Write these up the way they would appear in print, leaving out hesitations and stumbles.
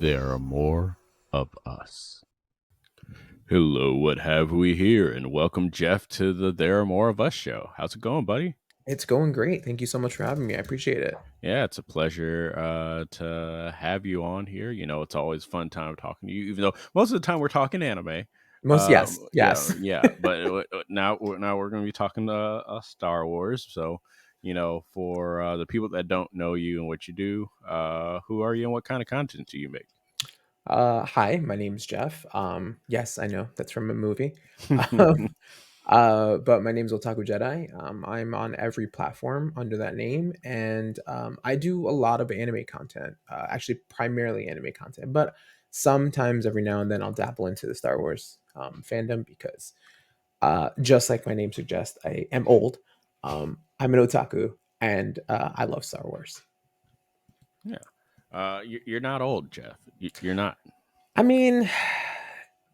There are more of us. Hello, what have we here? And welcome, Jeff, to the There Are More of Us show. How's it going, buddy? It's going great. Thank you so much for having me. I appreciate it. Yeah, it's a pleasure to have you on here. It's always a fun time talking to you, even though most of the time we're talking anime. Yes, Yeah, yes. yeah. But now we're going to be talking Star Wars. So, for the people that don't know you and what you do, who are you and what kind of content do you Hi, my name's Jeff. Yes, I know that's from a movie. make? Um, but my name's OldtakuJedi. I'm on every platform under that name, and I do a lot of anime content. Actually, primarily anime content, but sometimes every now and then I'll dabble into the Star Wars fandom because, just like my name suggests, I am old. I'm an otaku, and I love Star Wars. Yeah. You're not old, Jeff. You're not. I mean,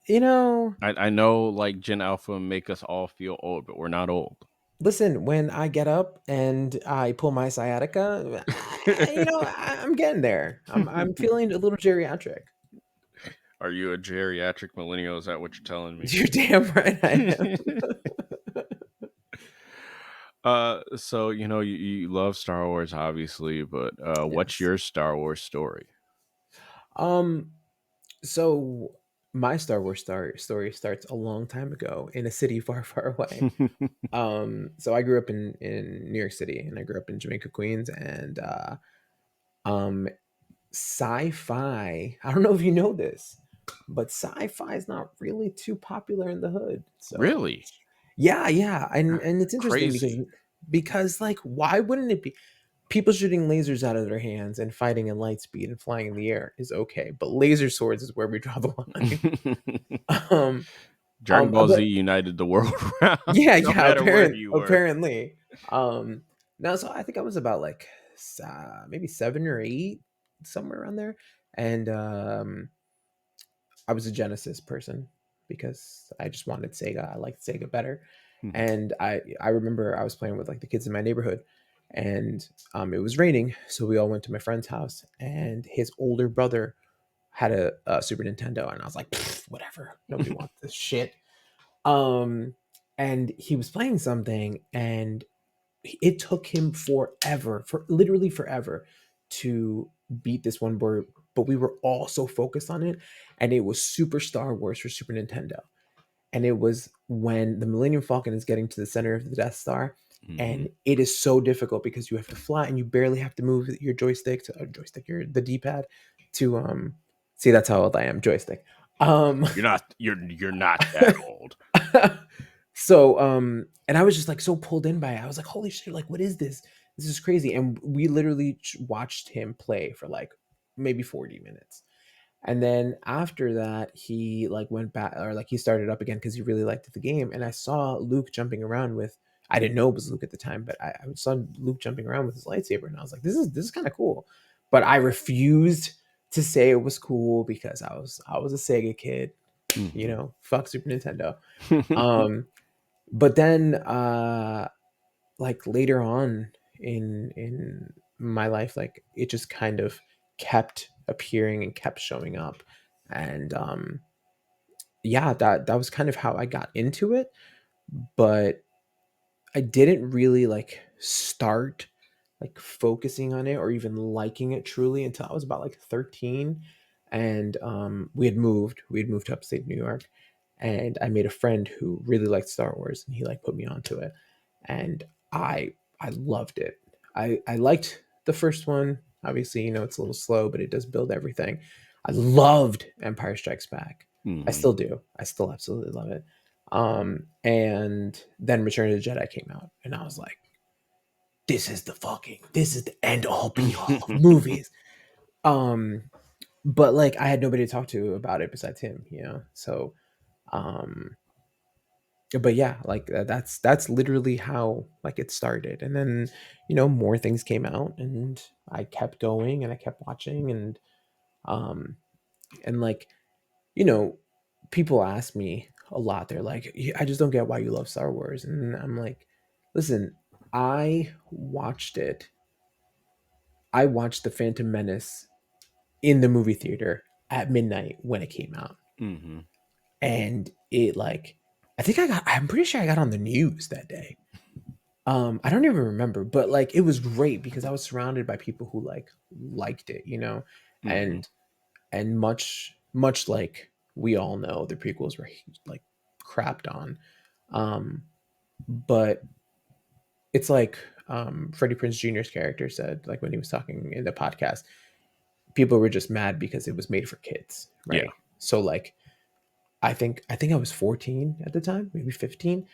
you know, I know, like Gen Alpha make us all feel old, but we're not old. listen, when I get up and I pull my sciatica, I'm getting there. I'm feeling a little geriatric. Are you a geriatric millennial? Is that what you're telling me? You're damn right I am. So you love Star Wars, obviously, but what's Yes. your Star Wars story? Um, so my Star Wars story starts a long time ago in a city far, far away. So I grew up in New York City, and I grew up in Jamaica, Queens, and um sci-fi, I don't know if you know this, but sci-fi is not really too popular in the hood. So Really yeah, and it's interesting because crazy. like, why wouldn't it be? People shooting lasers out of their hands and fighting in light speed and flying in the air is okay, but laser swords is where we draw the line. um Dragon Ball Z but united the world around, yeah, no yeah, matter where you were. apparently. No, so I think I was about like maybe 7 or 8, somewhere around there. And I was a Genesis person because I just wanted Sega. I liked Sega better. Mhm. And I remember I was playing with like the kids in my neighborhood, and it was raining, so we all went to my friend's house, and his older brother had a Super Nintendo, and I was like, "Pfft, whatever, nobody wants this shit." Um, and he was playing something, and it took him forever, for literally forever, to beat this one board. But we were all so focused on it, and it was Super Star Wars for Super Nintendo. And it was when the Millennium Falcon is getting to the center of the Death Star, Mhm. and it is so difficult because you have to fly and you barely have to move your joystick to your the D-pad to see, that's how old I am, joystick. Um You're not that old. so and I was just like so pulled in by it. I was like, holy shit, like what is this? This is crazy. And we literally watched him play for like maybe 40 minutes. And then after that, he like went back, or like he started up again because he really liked the game. And I saw Luke jumping around with, I didn't know it was Luke at the time, but I saw Luke jumping around with his lightsaber, and I was like, this is kind of cool. But I refused to say it was cool because I was a Sega kid, Mhm. fuck Super Nintendo. Um, but then like later on in my life, like it just kind of kept appearing and kept showing up. And yeah, that was kind of how I got into it. But I didn't really like start like focusing on it or even liking it truly until I was about like 13. And we had moved to upstate New York, and I made a friend who really liked Star Wars, and he like put me onto it. And I loved it. I liked the first one. Obviously, it's a little slow, but it does build everything. I loved Empire Strikes Back. I Mhm. still do. I still absolutely love it. And then Return of the Jedi came out, and I was like, this is the end all be all of movies. Um, but like I had nobody to talk to about it besides him. So, um, but yeah, like that's literally how like it started. And then more things came out, and I kept going, and I kept watching, um, and like you know, people ask me a lot. They're like, "Yeah, I just don't get why you love Star Wars." And I'm like, listen, I watched it. I watched The Phantom Menace in the movie theater. at midnight when it came out. Mm-hmm. And it like I'm pretty sure I got on the news that day. I don't even remember, but like it was great because I was surrounded by people who like liked it, you know, Mm-hmm. and much like we all know the prequels were like crapped on. Um, but it's like Freddie Prinze Jr.'s character said, like when he was talking in the podcast, people were just mad because it was made for kids, Yeah. right? So like I think I was 14 at the time, maybe 15.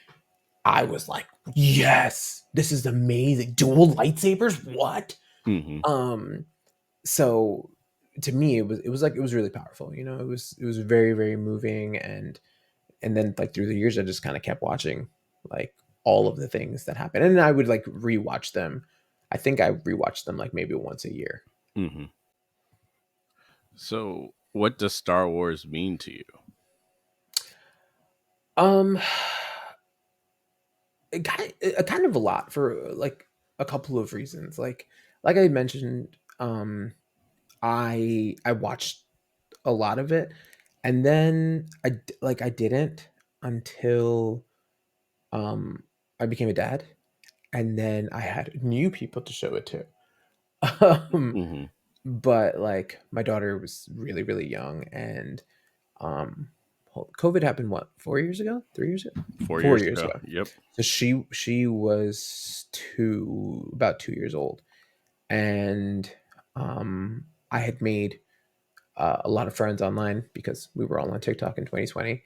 I was like, yes, this is amazing. Dual lightsabers, what? Mm-hmm. Um, so to me it was really powerful, you know. It was very, very moving, and then like through the years I just kind of kept watching like all of the things that happened. And I would like rewatch them. I think I rewatched them like maybe once a year. Mm-hmm. So, what does Star Wars mean to you? Um kind of a lot for like a couple of reasons. Like I mentioned, I watched a lot of it, and then I didn't until um I became a dad, and then I had new people to show it to. um Mm-hmm. but like my daughter was really, really young, and um COVID happened, what, 4 years ago, 3 years ago, 4 years 4 years ago. ago. Yep. So she was about 2 years old, and I had made a lot of friends online because we were all on TikTok in 2020.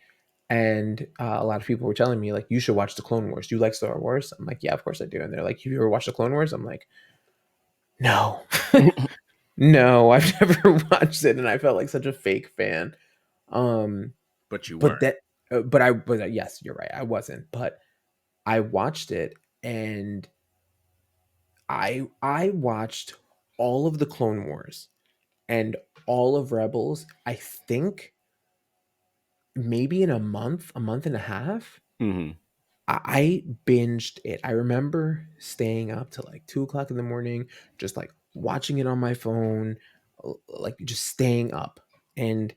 And a lot of people were telling me, like, you should watch the Clone Wars. Do you like Star Wars? I'm like, yeah, of course I do. And they're like, have you ever watched the Clone Wars? I'm like, no, no, I've never watched it. And I felt like such a fake fan. Um, But you but weren't. that, but yes, you're right. I wasn't, but I watched it, and I watched all of the Clone Wars and all of Rebels. I think maybe in a month and a half. Mm-hmm. I binged it. I remember staying up till like 2 o'clock in the morning, just like watching it on my phone, like just staying up. And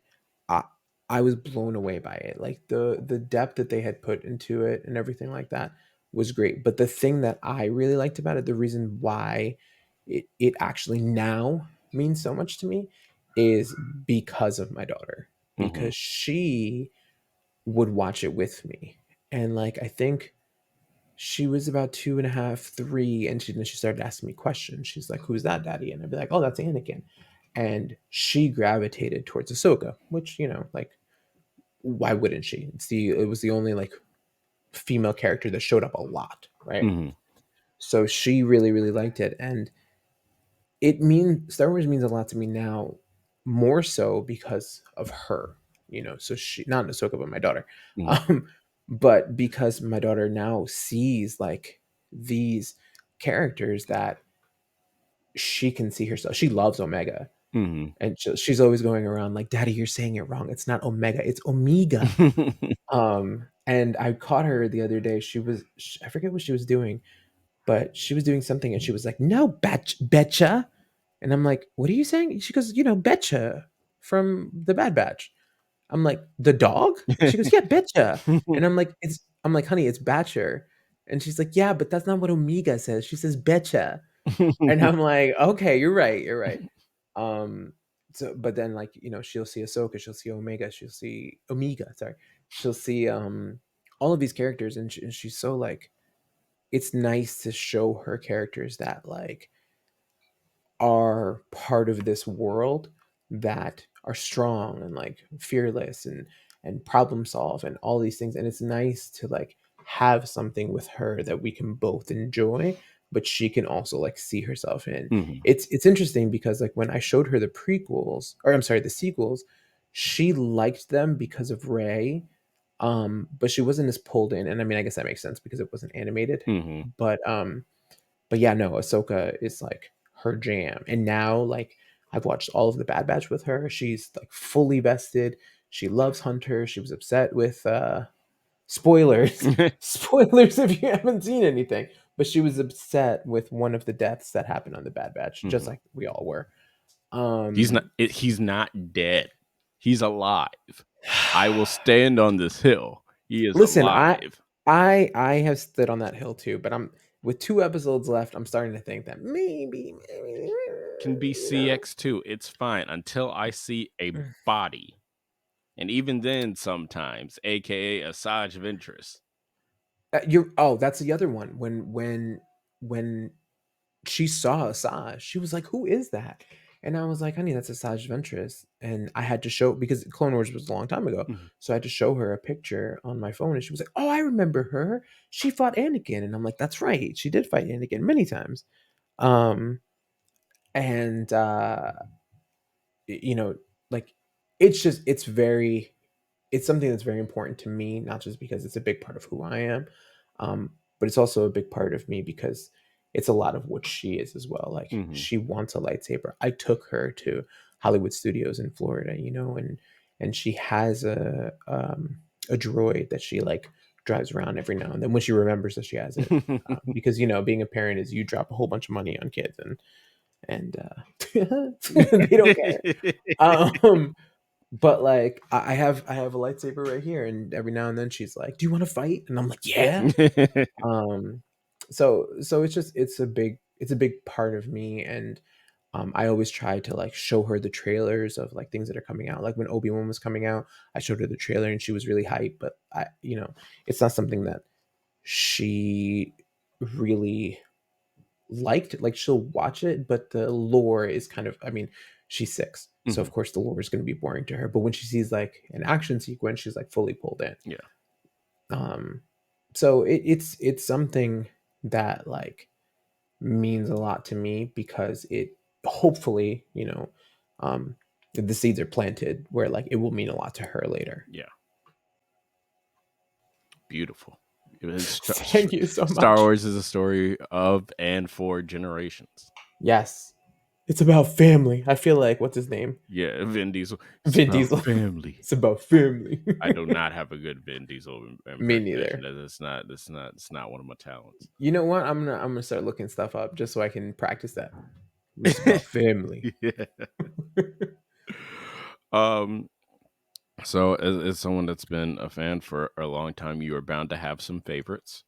I, I was blown away by it. Like the depth that they had put into it and everything like that was great. But the thing that I really liked about it, the reason why it actually now means so much to me, is because of my daughter. Mm-hmm. Because she would watch it with me. And like I think she was about 2.5, 3, and she started asking me questions. She's like, "Who's that, Daddy?" And I'd be like, "Oh, that's Anakin." And she gravitated towards Ahsoka, which, you know, like, why wouldn't she? It was the only like female character that showed up a lot, right? Mm-hmm. So she really, really liked it, and it mean Star Wars means a lot to me now, more so because of her, you know. So she, not Ahsoka, but my daughter, Mm-hmm. um, but because my daughter now sees like these characters that she can see herself. She loves Omega, Mm-hmm. and she's always going around like, "Daddy, you're saying it wrong. It's not Omega, it's Omega." And I caught her the other day. I forget what she was doing, but she was doing something, and she was like, "No, betcha." And I'm like, "What are you saying?" She goes, "Betcha from the Bad Batch." I'm like, "The dog?" She goes, "Yeah, betcha." And I'm like, "Honey, it's Batcher." And she's like, "Yeah, but that's not what Omega says. She says betcha." And I'm like, "Okay, you're right, you're right." Um, so but then, like, you know, she'll see Ahsoka, she'll see Omega, she'll see Omega, sorry. She'll see all of these characters, and she's so like, it's nice to show her characters that like are part of this world, that are strong and like fearless and problem solve and all these things. And it's nice to like have something with her that we can both enjoy, but she can also like see herself in. Mm-hmm. It's interesting because like when I showed her the prequels, or I'm sorry, the sequels, she liked them because of Ray, but she wasn't as pulled in. And I mean, I guess that makes sense because it wasn't animated. Mm-hmm. But yeah, no, Ahsoka is like her jam. And now, like, I've watched all of the Bad Batch with her. She's like fully vested. She loves Hunter. She was upset with spoilers. Spoilers if you haven't seen anything. But she was upset with one of the deaths that happened on the Bad Batch, just Mm-hmm. like we all were. He's not. Um He's not dead. He's alive. I will stand on this hill. He is Listen, alive. I have stood on that hill too, but I'm with 2 episodes left, I'm starting to think that maybe, Can be you know? CX2. It's fine until I see a body. And even then, sometimes, aka a Sage of interest. You're oh, that's the other one. When she saw Asajj, she was like, "Who is that?" And I was like, "Honey, that's Asajj Ventress." And I had to show because Clone Wars was a long time ago, Mhm. so I had to show her a picture on my phone, and she was like, "Oh, I remember her. She fought Anakin." And I'm like, "That's right. She did fight Anakin many times." Um, and you know, like it's just it's something that's very important to me, not just because it's a big part of who I am, but it's also a big part of me because it's a lot of what she is as well. Like Mhm. she wants a lightsaber. I took her to Hollywood Studios in Florida, and she has a droid that she like drives around every now and then when she remembers that she has it. Because being a parent is you drop a whole bunch of money on kids and they don't care. Um, but like I have a lightsaber right here, and every now and then she's like, "Do you want to fight?" And I'm like, "Yeah." Um, so it's a big part of me, and I always try to like show her the trailers of like things that are coming out. Like when Obi-Wan was coming out, I showed her the trailer and she was really hyped. But it's not something that she really liked. Like she'll watch it, but the lore is kind of, I mean, she's 6, so Mhm. of course the lore is going to be boring to her, but when she sees like an action sequence, she's like fully pulled in. Yeah. um so it's something that like means a lot to me because it hopefully the seeds are planted where like it will mean a lot to her later. Yeah. Beautiful. Thank you so Star much. Wars is a story of and for generations. Yes, it's about family. I feel like, what's his name? Yeah, Vin Diesel. It's Vin about Diesel. family. It's about family. I do not have a good Vin Diesel Me impersonation. neither. That's not one of my talents. You know what? I'm gonna start looking stuff up just so I can practice that. It's about family. Yeah. Um. So, as someone that's been a fan for a long time, you are bound to have some favorites.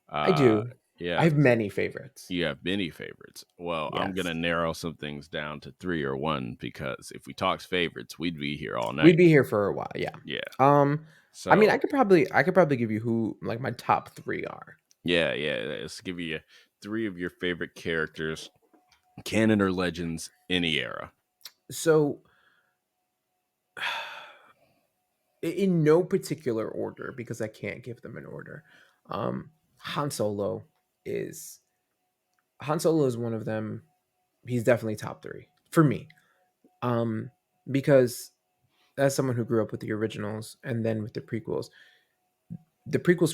I Uh. do. I Yeah. have many favorites. You have many favorites. Well, I'm Yes. gonna narrow some things down to three or one because if we talked favorites, we'd be here all We'd night. be here for a while, yeah. Yeah. Um, I mean, I So could probably give you who like my top 3 are. yeah, yeah. Let's give you three of your favorite characters, canon or legends, any era. So, in no particular order because I can't give them an order. Um, Han Solo is Han Solo is one of them. He's definitely top 3 for me. Um, because as someone who grew up with the originals and then with the prequels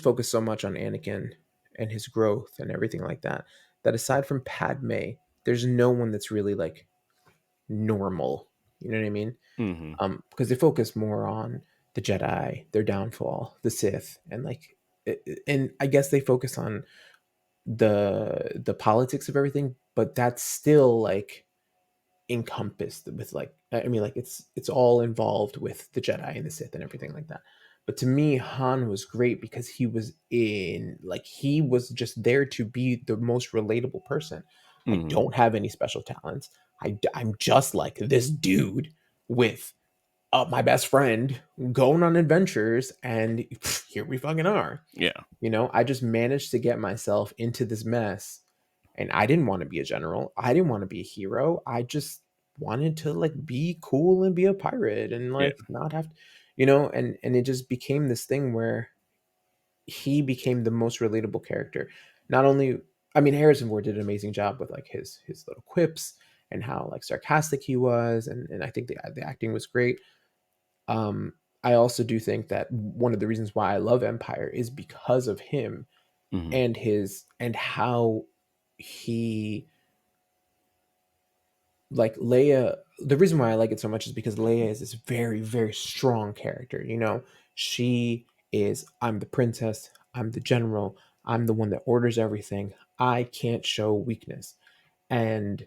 focus so much on Anakin and his growth and everything like that, that aside from Padme, there's no one that's really like normal. You know what I mean? Mm-hmm. Because they focus more on the Jedi, their downfall, the Sith, and like, and I guess they focus on the politics of everything, but that's still like encompassed with like, I mean, like it's all involved with the Jedi and the Sith and everything like that. But to me, Han was great because he was just there to be the most relatable person. I Mm-hmm. don't have any special talents. I'm just like this dude with my best friend going on adventures, and here we fucking are. Yeah. I just managed to get myself into this mess, and I didn't want to be a general. I didn't want to be a hero. I just wanted to like be cool and be a pirate and Yeah. like not have and it just became this thing where he became the most relatable character. Not only, I mean, Harrison Ford did an amazing job with like his little quips and how like sarcastic he was, and I think the acting was great. um, I also do think that one of the reasons why I love Empire is because of him Mm-hmm. and how he like Leia. The reason why I like it so much is because Leia is this very, very strong character. She is, I'm the princess, I'm the general, I'm the one that orders everything. I can't show weakness. And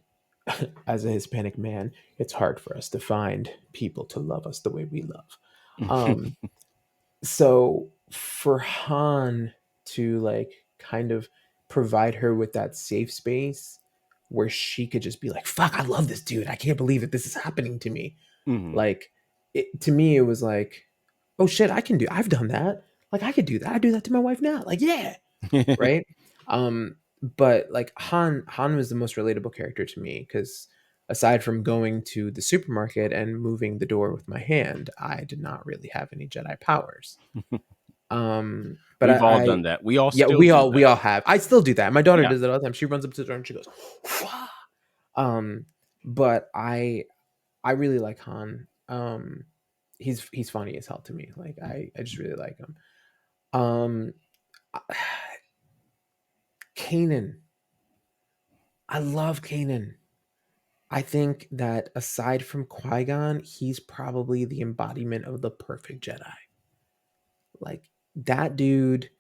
as a Hispanic man, it's hard for us to find people to love us the way we love. Um, so for Han to like kind of provide her with that safe space where she could just be like, fuck, I love this dude. I can't believe that this is happening to me. Mhm. Like to me, it was like, oh shit, I've done that. Like I could do that. I do that to my wife now. Like, yeah. Right. But like Han was the most relatable character to me because aside from going to the supermarket and moving the door with my hand, I did not really have any Jedi powers. But We've all I done that. We all yeah, still do we that. all have. I still do that. My daughter Yeah. does it all the time. She runs up to the door and she goes, "Wah." um, but I really like Han. He's funny as hell to me. Like I just really like him. Um, Kanan, I love Kanan. I think that aside from Qui Gon, he's probably the embodiment of the perfect Jedi. Like that dude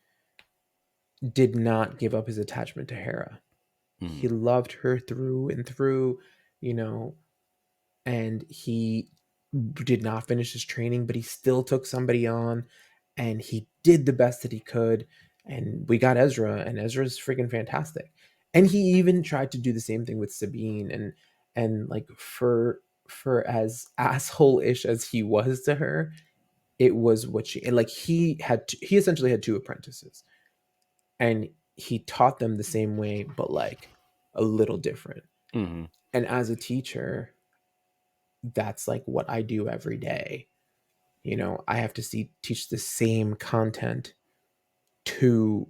did not give up his attachment to Hera. He Mhm. loved her through and through, you know, and he did not finish his training, but he still took somebody on and he did the best that he could. And we got Ezra, and Ezra's freaking fantastic. And he even tried to do the same thing with Sabine and like for as asshole-ish as he was to her, it was what she and like he essentially had two apprentices and he taught them the same way but like a little different. Mhm. And as a teacher, that's like what I do every day. You know, I have to teach the same content to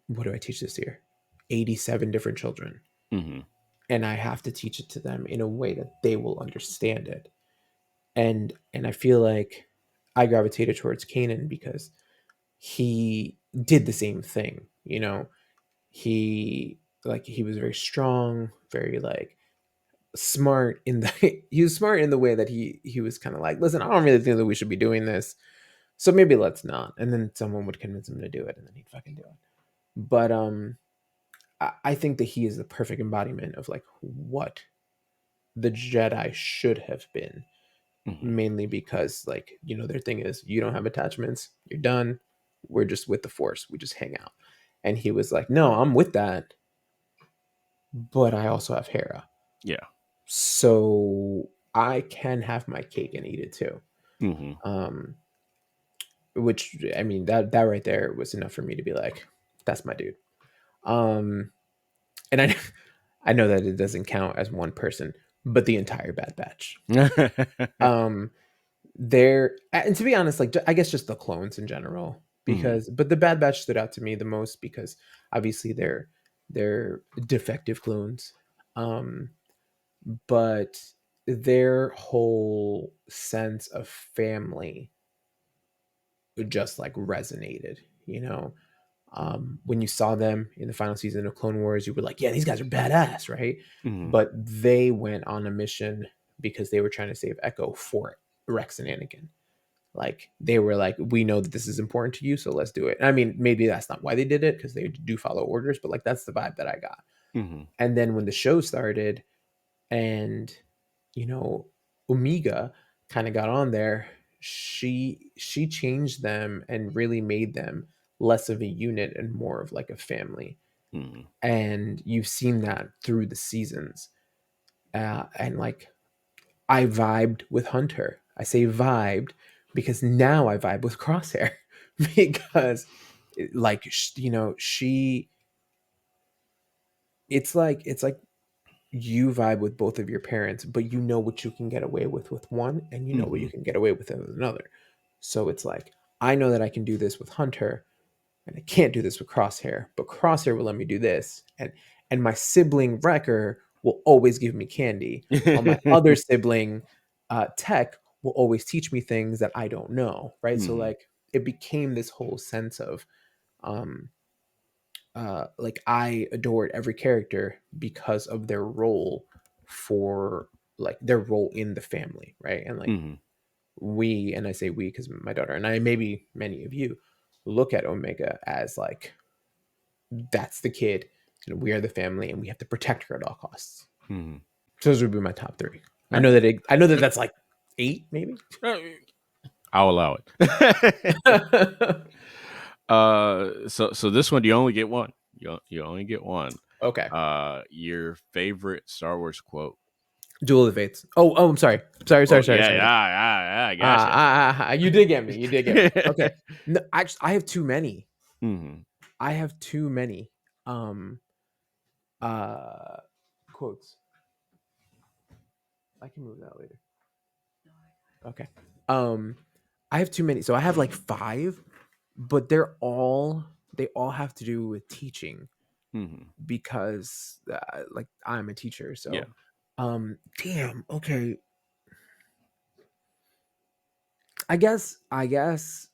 what do I teach this year? 87 different children. Mhm. And I have to teach it to them in a way that they will understand it. And I feel like I gravitated towards Kanan because he did the same thing, you know. He was very strong, very like smart in the he was smart in the way that he was kind of like, listen, I don't really think that we should be doing this, so maybe let's not. And then someone would convince him to do it, and then he'd fucking do it. But I think that he is the perfect embodiment of like what the Jedi should have been. Mhm. Mainly because like their thing is you don't have attachments, you're done. We're just with the Force. We just hang out. And he was like, no, I'm with that, but I also have Hera, Yeah. so I can have my cake and eat it too. Mhm. Um, which I mean that right there was enough for me to be like, that's my dude. Um, and I I know that it doesn't count as one person, but the entire Bad Batch. Um, there and to be honest, like I guess just the clones in general, Mhm. because but the Bad Batch stood out to me the most because obviously they're defective clones. Um, but their whole sense of family just like resonated, you know. When you saw them in the final season of Clone Wars, you were like, yeah, these guys are badass, right? Mhm. But they went on a mission because they were trying to save Echo for Rex and Anakin. Like they were like, we know that this is important to you, so let's do it. And I mean, maybe that's not why they did it because they do follow orders, but like that's the vibe that I got. Mhm. And then when the show started, and you know Omega kind of got on there, she changed them and really made them less of a unit and more of like a family. Mhm. And you've seen that through the seasons. And like I vibed with Hunter. I say vibed because now I vibe with Crosshair because like she it's like you vibe with both of your parents, but you know what you can get away with one, and you know what you Mhm. can get away with another. So it's like I know that I can do this with Hunter, and I can't do this with Crosshair, but Crosshair will let me do this, and my sibling Wrecker will always give me candy, while my other sibling Tech will always teach me things that I don't know. Right, so Mhm. like it became this whole sense of um like I adored every character because of their role for like their role in the family, right? And like Mhm. we, and I say we because my daughter and I, maybe many of you, look at Omega as like that's the kid, and we are the family, and we have to protect her at all costs. Mhm. So those would be my top three. All right. I know that that's like eight, maybe. Uh, I'll allow it. So this one you only get one. You only get one. Okay. Your favorite Star Wars quote. Duel of the Fates. I'm sorry. Oh yeah, Sorry. yeah, I gotcha. You did get me. You did get me. Okay. No, actually, I have too many. Hmm. I have too many. Um. Uh. Quotes. I can move that later. Okay. Um. I have too many. So I have like five, but they all have to do with teaching Hmm. because like I'm a teacher. Yeah. So, damn. Okay. I guess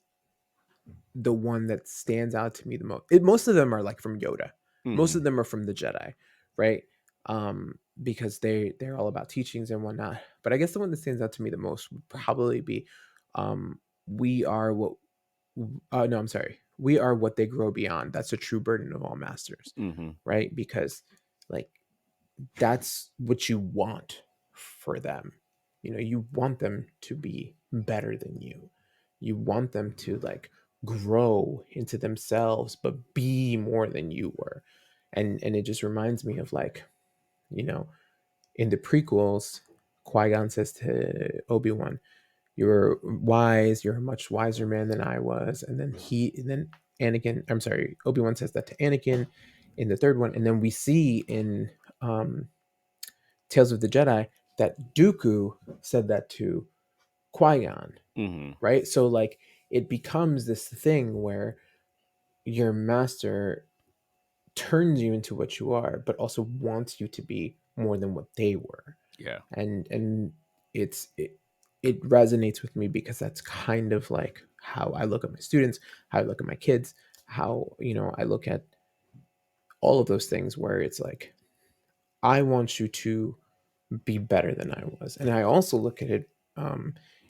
the one that stands out to me the most. Most of them are like from Yoda. Most Hmm. of them are from the Jedi, right? Because they're all about teachings and whatnot. But I guess the one that stands out to me the most would probably be, "We are what." No, I'm sorry. We are what they grow beyond. That's a true burden of all masters, Hmm. right? Because like that's what you want for them. You want them to be better than you. You want them to like grow into themselves but be more than you were. And it just reminds me of like, you know, in the prequels, Qui-Gon says to Obi-Wan, "You're wise, you're a much wiser man than I was." And then Anakin, I'm sorry, Obi-Wan says that to Anakin in the third one. And then we see in um Tales of the Jedi that Dooku said that to Qui-Gon, Hmm. right? So like it becomes this thing where your master turns you into what you are, but also wants you to be more than what they were. Yeah. And it resonates with me because that's kind of like how I look at my students, how I look at my kids, how I look at all of those things where it's like I want you to be better than I was. And I also look at it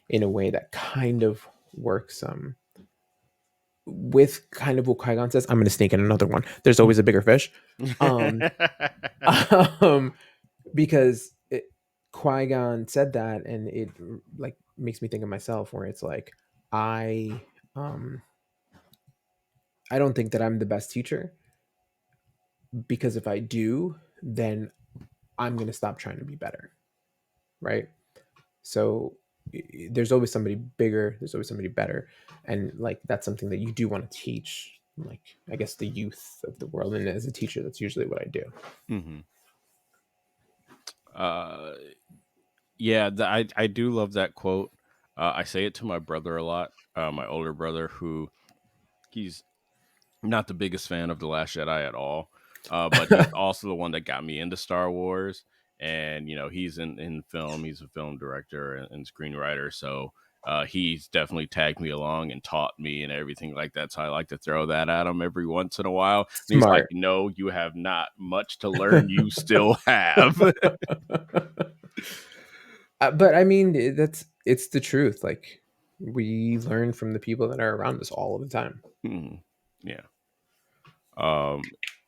in a way that kind of works with kind of what Qui-Gon says. I'm going to sneak in another one. There's always a bigger fish. Um, um, because Qui-Gon said that, and it like makes me think of myself, where it's like I um, I don't think that I'm the best teacher, because if I do, then I'm going to stop trying to be better, right? So there's always somebody bigger, there's always somebody better, and like that's something that you do want to teach, like I guess the youth of the world. And as a teacher, that's usually what I do. Hmm. Uh, yeah, I do love that quote. I say it to my brother a lot. My older brother, who he's not the biggest fan of The Last Jedi at all, but he's also the one that got me into Star Wars. And he's in film. He's a film director and screenwriter, so he's definitely tagged me along and taught me and everything like that. So I like to throw that at him every once in a while. And he's like, Smart. "No, you have not much to learn. You still have." But I mean, it's the truth. Like we learn from the people that are around us all of the time. Mhm. Yeah. Um,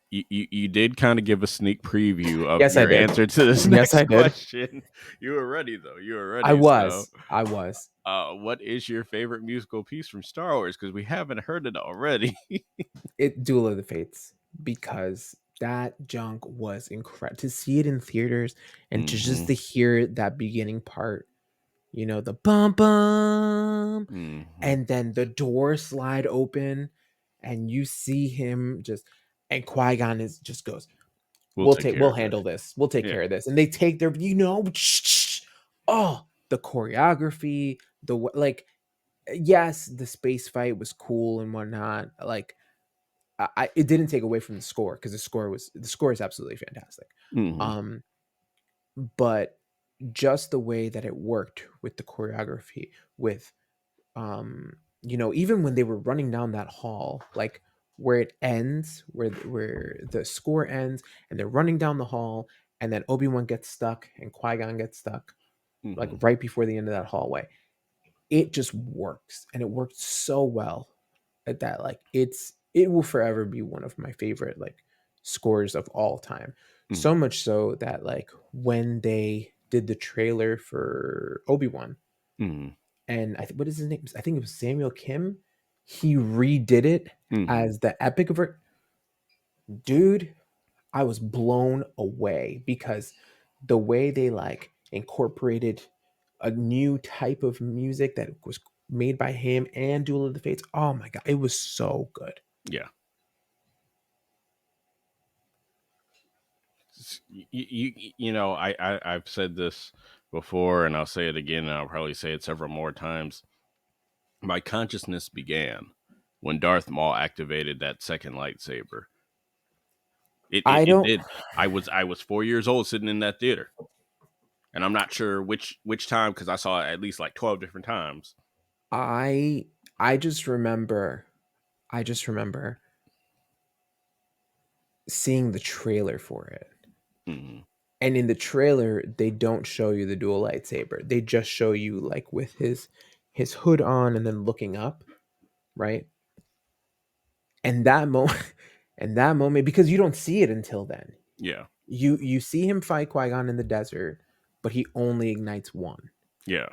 you did kind of give a sneak preview of Yes, I your did. answer to this Yes, next I did. question. You were ready though. You were I ready. So, was. I was. what is your favorite musical piece from Star Wars? Because we haven't heard it already. It Duel of the Fates, because that junk was incredible to see it in theaters, and to just Hmm. to hear that beginning part, the bum bum, Hmm. and then the door slide open, and you see him just, and Qui-Gon is just goes, We'll take care we'll of this. handle this. We'll take Yeah. care of this. And they take their, oh, the choreography, like, yes, the space fight was cool and whatnot. Like, it didn't take away from the score, because the score is absolutely fantastic. Hmm. Um, but just the way that it worked with the choreography, with even when they were running down that hall, like where it ends, where the score ends, and they're running down the hall, and then Obi-Wan gets stuck and Qui-Gon gets stuck, like Hmm. right before the end of that hallway. It just works, and it worked so well at that. Like it will forever be one of my favorite like scores of all time. So Mhm. much so that like when they did the trailer for Obi-Wan, Mhm. and what is his name? I think it was Samuel Kim. He redid it Mhm. as the epic ver- dude. I was blown away because the way they like incorporated a new type of music that was made by him and Duel of the Fates. Oh my god, it was so good. Yeah. I've said this before, and I'll say it again, and I'll probably say it several more times. My consciousness began when Darth Maul activated that second lightsaber. I It don't did. I was 4 years old sitting in that theater, and I'm not sure which time because I saw it at least like 12 different times. I I just remember I just remember seeing the trailer for it. Hmm. And in the trailer, they don't show you the dual lightsaber. They just show you like with his hood on and then looking up, right? And that moment and that moment, because you don't see it until then. Yeah, You see him fight Qui-Gon in the desert, but he only ignites one. yeah,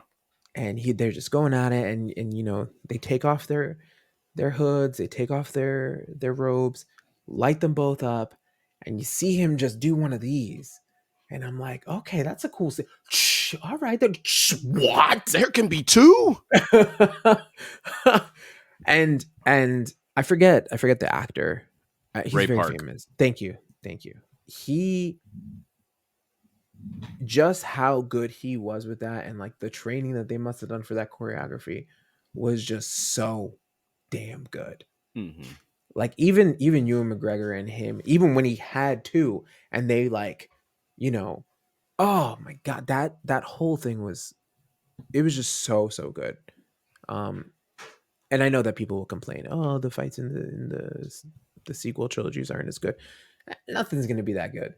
And they're just going at it, and they take off their hoods, they take off their robes, light them both up, and you see him just do one of these. And I'm like, okay, that's a cool scene. Shh, all right, then. Shh, what? there can be two. And I forget the actor. He's Ray very Park. famous. Thank you. He just how good he was with that, and like the training that they must have done for that choreography was just so damn good. Hmm. Like even Ewan McGregor and him, even when he had to, and they like, you know, oh my god, that whole thing was it was just so good. Um, and I know that people will complain, oh, the fights in the sequel trilogies aren't as good. Nothing's gonna be that good.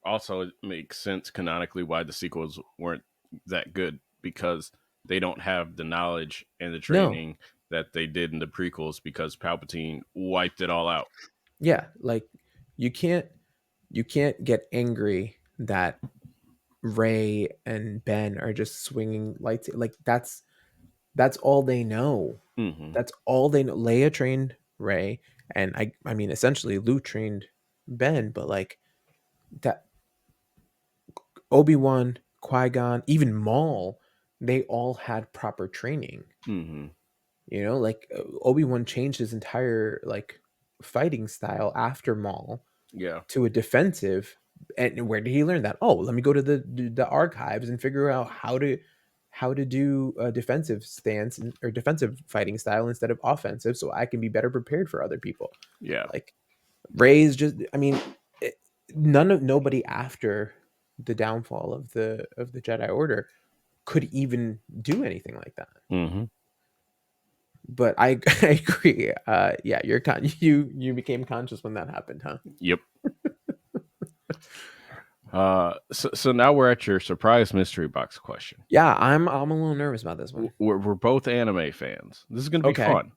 Also, it makes sense canonically why the sequels weren't that good because they don't have the knowledge and the No, training that they did in the prequels because Palpatine wiped it all out. yeah, like you can't you can't get angry that Ray and Ben are just swinging lights. Like that's all they know. Hmm. That's all they know. Leia trained Ray, and I mean essentially Luke trained Ben, but like that Obi-Wan, Qui-Gon, even Maul, they all had proper training. Hmm. Like Obi-Wan changed his entire like fighting style after Maul Yeah, to a defensive. And where did he learn that? Oh, let me go to the archives and figure out how to do a defensive stance or defensive fighting style instead of offensive, so I can be better prepared for other people. yeah. Like Ray's just, I mean, it, nobody after the downfall of the Jedi Order could even do anything like that. Hmm. But I I agree. Yeah, you became conscious when that happened, huh? Yep. So now we're at your surprise mystery box question. Yeah, I'm a little nervous about this one. We're both anime fans. This is gonna be Okay. fun.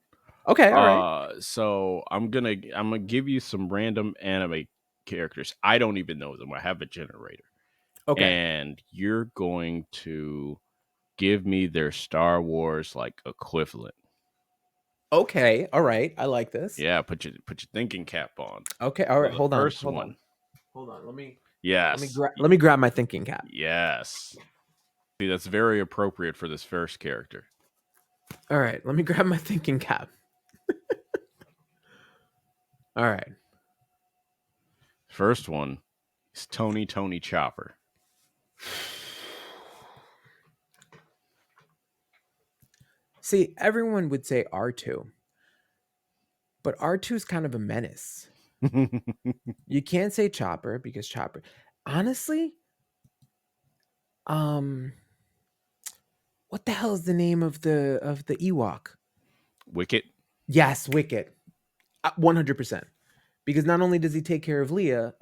Okay, all right. So I'm gonna give you some random anime characters. I don't even know them. I have a generator, Okay. and you're going to give me their Star Wars like equivalent. Okay, all right. I like this. Yeah, put your thinking cap on. Okay, all So right. the Hold on. first Hold on. one, Hold on. yes, Let me grab my thinking cap. yes. See, that's very appropriate for this first character. All right, let me grab my thinking cap. All right. First one is Tony Chopper. See, everyone would say R2, but R2 is kind of a menace. You can't say Chopper because Chopper. Honestly, um what the hell is the name of the Ewok? Wicket. Yes, Wicket. 100%. Because not only does he take care of Leah,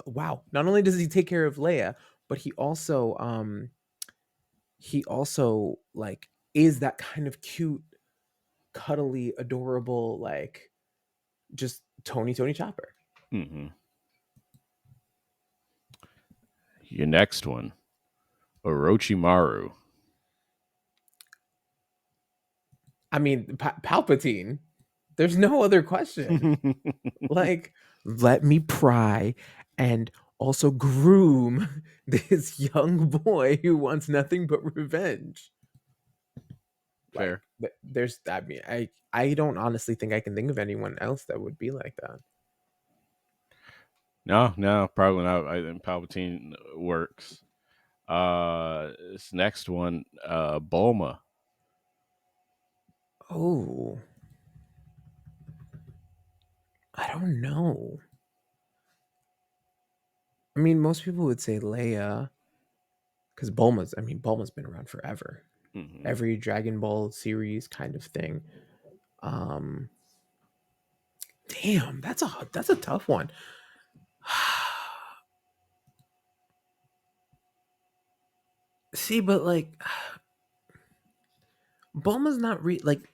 wow. Not only does he take care of Leia, but he also like is that kind of cute, cuddly, adorable, like just Tony Chopper. Hmm. Your next one, Orochimaru. I mean, Palpatine. There's no other question. Like, let me pry and also groom this young boy who wants nothing but revenge. Like, Fair. there's, I mean, I don't honestly think I can think of anyone else that would be like that. No, no, probably not. I think Palpatine works. This next one, Bulma. Oh, I don't know. I mean, most people would say Leia because Bulma's. I mean, Bulma's been around forever. Hmm. Every Dragon Ball series kind of thing. Um, damn, that's a tough one. See, but like Bulma's not like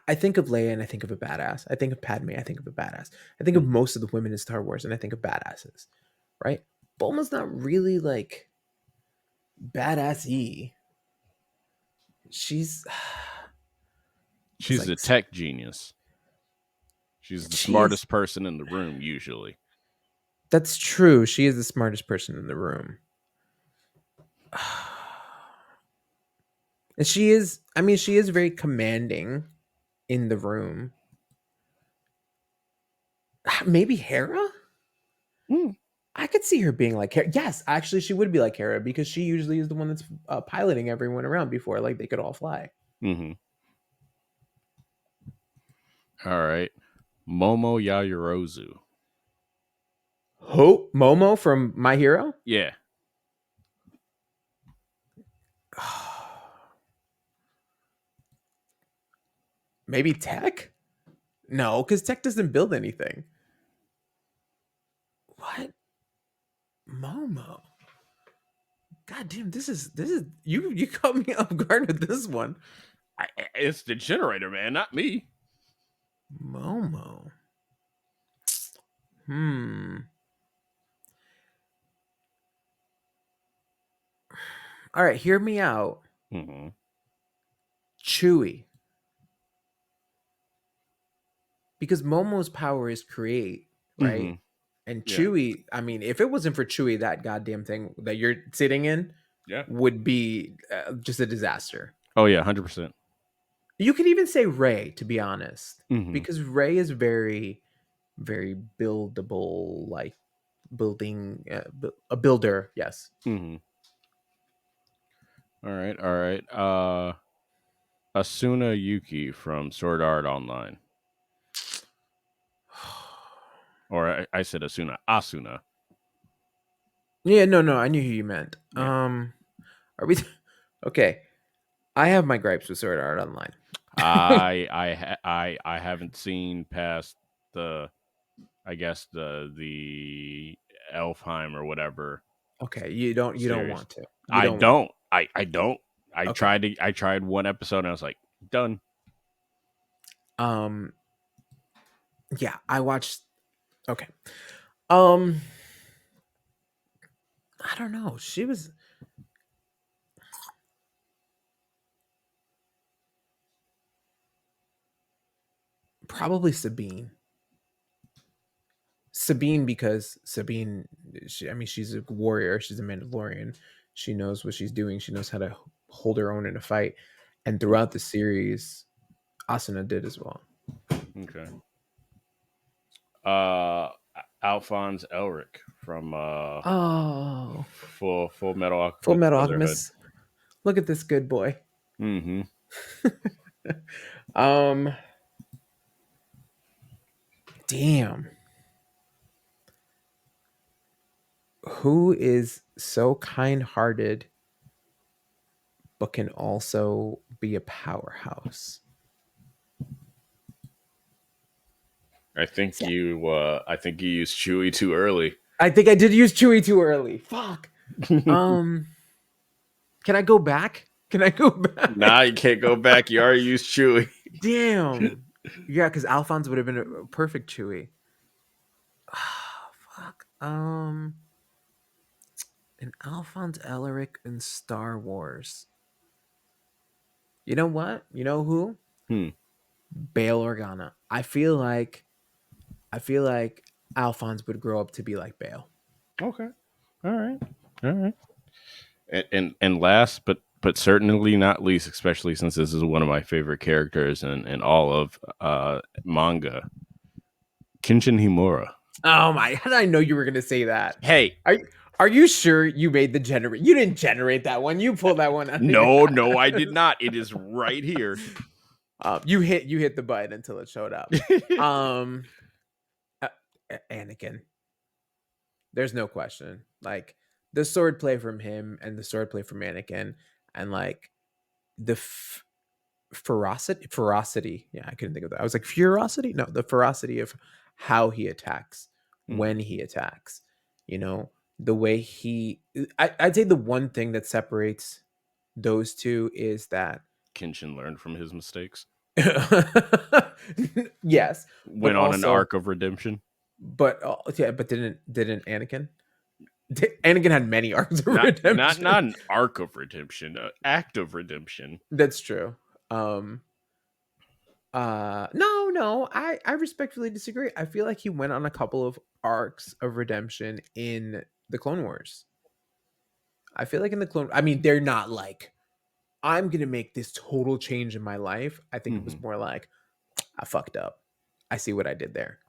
I think of Leia and I think of a badass. I think of Padme, I think of a badass. I think of Hmm. most of the women in Star Wars and I think of badasses, right? Bulma's not really like badassy. She's it's She's a like tech genius. She's the she is smartest person in the room, usually. that's true. She is the smartest person in the room. And she is I mean she is very commanding in the room. Maybe Hera? Mm. I could see her being like Hera. Yes, actually, she would be like Hera because she usually is the one that's piloting everyone around before like they could all fly. Hmm. All right. Momo Yaoyorozu. Hope Momo from My Hero. Yeah. Maybe Tech. No, because Tech doesn't build anything. What Momo? God damn, this is you caught me off guard with this one. It's the generator, man, not me. Momo. Hmm. All right, hear me out. Hmm. Chewy, because Momo's power is create, right? Hmm. And Yeah. Chewy, I mean, if it wasn't for Chewy, that goddamn thing that you're sitting in Yeah. would be just a disaster. Oh yeah, 100%. You could even say Ray, to be honest, Hmm. because Ray is very, very buildable, like building a builder. Yes. Hmm. All right, all right. Asuna Yuki from Sword Art Online. Or I said Asuna. Yeah, no, no, I knew who you meant. Yeah. Are we okay? I have my gripes with Sword Art Online. I haven't seen past the, I guess, the Elfheim or whatever Okay, you don't series. want to. You don't want. I don't. Okay. I tried one episode and I was like, done. Um. Yeah, I watched. Okay. Um. I don't know. She was probably Sabine. Sabine because Sabine, I mean, she's a warrior. She's a Mandalorian. She knows what she's doing. She knows how to hold her own in a fight. And throughout the series, Asuna did as well. Okay. Uh Alphonse Elric from Oh, Full Metal Full Alchemist Metal Brotherhood. Alchemist. Look at this good boy. Mm-hmm. um, damn. Who is so kind hearted but can also be a powerhouse? See, I think you used Chewie too early. I think I did use Chewy too early. Fuck. Um, can I go back? Can I go Nah, back? you can't go back. You already used Chewie. Damn. Yeah, because Alphonse would have been a perfect Chewy. Ah, fuck. An Alphonse Elric in Star Wars. You know what? You know who? Hmm. Bail Organa. I feel like Alphonse would grow up to be like Bail. Okay. All right. All right. And last but certainly not least, especially since this is one of my favorite characters in all of manga, Kenshin Himura. Oh my! How did I know you were gonna say that? Hey, Are are you sure you made the generate? You didn't generate that one. You pulled that one out of your no, I did ass. not. It is right here. You hit the button until it showed up. Um, uh, Anakin. There's no question. Like the sword play from him and the sword play from Anakin, and like the ferocity. Yeah, I couldn't think of that. I was like furosity. No, the ferocity of how he attacks, Mhm. when he attacks. You know, the way he. I'd say the one thing that separates those two is that. Kenshin learned from his mistakes, Yes, but went on an also, arc of redemption. yeah, but didn't Anakin? Anakin had many arcs of Not redemption. an arc of redemption, an act of redemption. That's true. Um, no, I respectfully disagree. I feel like he went on a couple of arcs of redemption in the Clone Wars. I feel like in the Clone, I mean, they're not like I'm gonna make this total change in my life. I think it was Hmm. more like I fucked up. I see what I did there.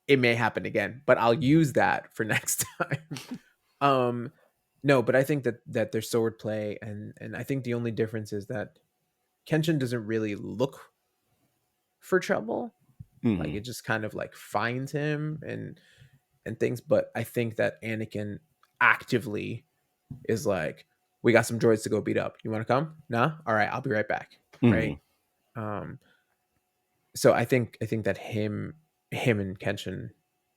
It may happen again, but I'll use that for next time. Um, no, but I think that their sword play, and I think the only difference is that Kenshin doesn't really look for trouble. Like Hmm. it just kind of like finds him and things. But I think that Anakin actively is like, we got some droids to go beat up. You want to come? Nah. All right, I'll be right back. Hmm. Right. Um. So I think that him and Kenshin,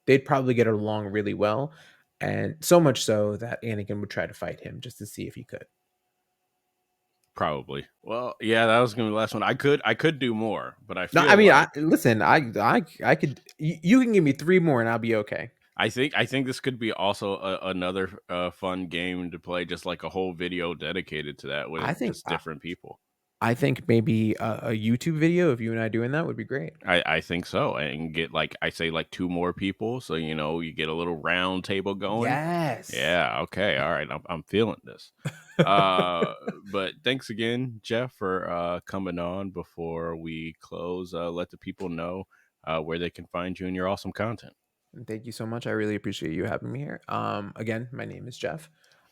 they'd probably get along really well, and so much so that Anakin would try to fight him just to see if he could. Probably. Well, yeah, that was gonna be the last one. I could do more, but I No, I feel mean, like listen. I could. You can give me three more, and I'll be okay. I think this could be also another fun game to play, just like a whole video dedicated to that I with think. just different people. I think maybe a YouTube video of you and I doing that would be great. I think so, and get like I say like two more people, so you get a little round table going. Yes. Yeah, okay, all right, I'm feeling this. Uh, but thanks again, Jeff, for coming on. Before we close, let the people know where they can find you and your awesome content. And thank you so much. I really appreciate you having me here. Again, my name is Jeff.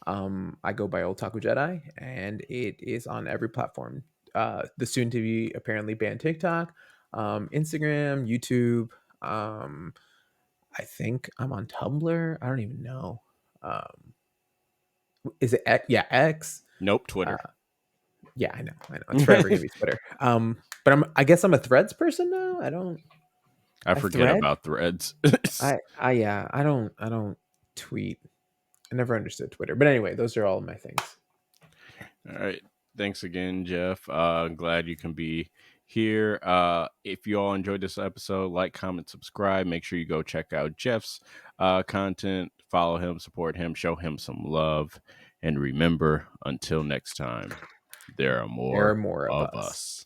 I go by OldtakuJedi, and it is on every platform. The soon to be apparently banned TikTok, Instagram, YouTube. Um, I think I'm on Tumblr. I don't even know. Um, is it X? Yeah, X. Nope, Uh, Twitter. yeah, I know. I know. It's forever gonna be Twitter. But I guess I'm a Threads person now. I don't. I A forget thread. about threads. I yeah. I don't tweet. I never understood Twitter. But anyway, those are all of my things. All right. Thanks again, Jeff. Glad you can be here. If you all enjoyed this episode, like, comment, subscribe. Make sure you go check out Jeff's content. Follow him, support him, show him some love. And remember, until next time, there are There are more more of of us. us.